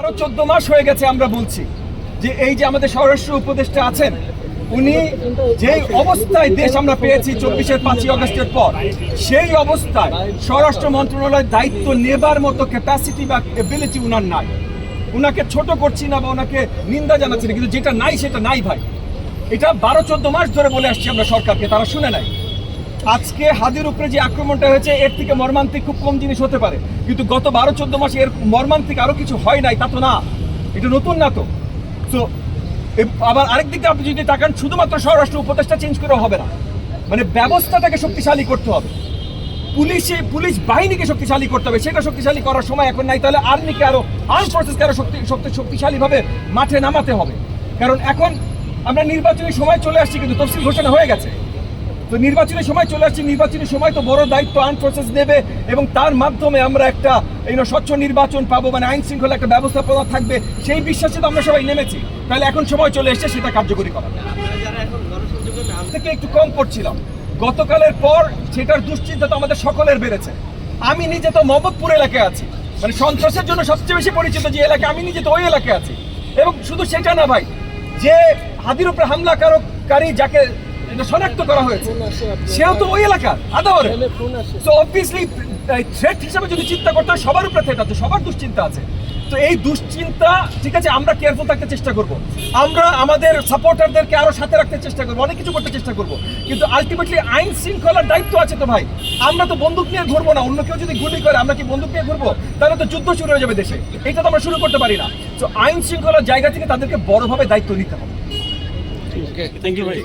আরো 14 মাস হয়ে গেছে আমরা বলছি যে এই যে আমাদের স্বরাষ্ট্র উপদেষ্টা আছেন উনি যেই অবস্থায় দেশ আমরা পেয়েছি 24-এর 5ই আগস্টের পর সেই অবস্থায় স্বরাষ্ট্র মন্ত্রণালয়ের দায়িত্ব নেবার মতো ক্যাপাসিটি বা এবিলিটি উনার নাই। উনাকে ছোট করছি না বা ওনাকে নিন্দা জানাচ্ছি না, কিন্তু যেটা নাই সেটা নাই ভাই। এটা 12-14 মাস ধরে বলে আসছি আমরা সরকারকে, তারা শুনে নাই। আজকে হাদির উপরে যে আক্রমণটা হয়েছে এর থেকে মর্মান্তিক খুব কম জিনিস হতে পারে, কিন্তু গত 12-14 মাসে এর মর্মান্তিক আরো কিছু হয় নাই তা তো না, এটা নতুন না তো। তো আবার আরেক দিকে আপনি যদি তাকান, শুধুমাত্র স্বরাষ্ট্র উপদেষ্টা চেঞ্জ করেও হবে না, মানে ব্যবস্থাটাকে শক্তিশালী করতে হবে, পুলিশ বাহিনীকে শক্তিশালী করতে হবে। সেটা শক্তিশালী করার সময় এখন নাই, তাহলে আর্মিকে আরো আর্ম ফোর্সেসকে আরো শক্তিশালীভাবে মাঠে নামাতে হবে। কারণ এখন আমরা নির্বাচনী সময় চলে আসছি, কিন্তু তফসিল ঘোষণা হয়ে গেছে। তো নির্বাচনের সময় চলে আসছে, নির্বাচনের সময় তো বড় দায়িত্ব আর্ম ফোর্সেস নেবে এবং তার মাধ্যমে আমরা একটা স্বচ্ছ নির্বাচন পাবো, মানে আইন শৃঙ্খলা একটা ব্যবস্থাপনা থাকবে, সেই বিশ্বাসে তো আমরা সবাই নেমেছি। তাহলে এখন সময় চলে এসেছে সেটা কার্যকরী করা। থেকে একটু কম করছিলাম গতকালের পর, সেটার দুশ্চিন্তা তো আমাদের সকলের বেড়েছে। আমি নিজে তো মোহাম্মদপুর এলাকায় আছি, মানে সন্ত্রাসের জন্য সবচেয়ে বেশি পরিচিত যে এলাকা, আমি নিজে তো ওই এলাকায় আছি। এবং শুধু সেটা না ভাই, যে হাদির উপরে হামলাকারী যাকে শনাক্ত করা হয়েছে সেও তো ওই এলাকার আদাওয়ারে। সো অবভিয়াসলি থ্রেট হিসাবে যদি চিন্তা করতে হয়, সবার উপরে থ্রেট আছে, সবার দুশ্চিন্তা আছে। তো এই দুশ্চিন্তা, ঠিক আছে, আমরা কেয়ারফুল থাকতে চেষ্টা করব, আমরা আমাদের সাপোর্টারদেরকে আরো সাথে রাখতে চেষ্টা করবো, অনেক কিছু করতে চেষ্টা করব, কিন্তু আলটিমেটলি আইন শৃঙ্খলার দায়িত্ব আছে তো ভাই। আমরা তো বন্দুক নিয়ে ঘুরবো না, অন্য কেউ যদি গুলি করে আমরা কি বন্দুক নিয়ে ঘুরবো? তাহলে তো যুদ্ধ শুরু হয়ে যাবে দেশে, এটা তো আমরা শুরু করতে পারি না। তো আইন শৃঙ্খলার জায়গা থেকে তাদেরকে বড়ভাবে দায়িত্ব নিতে হবে। থ্যাংক ইউ ভাই।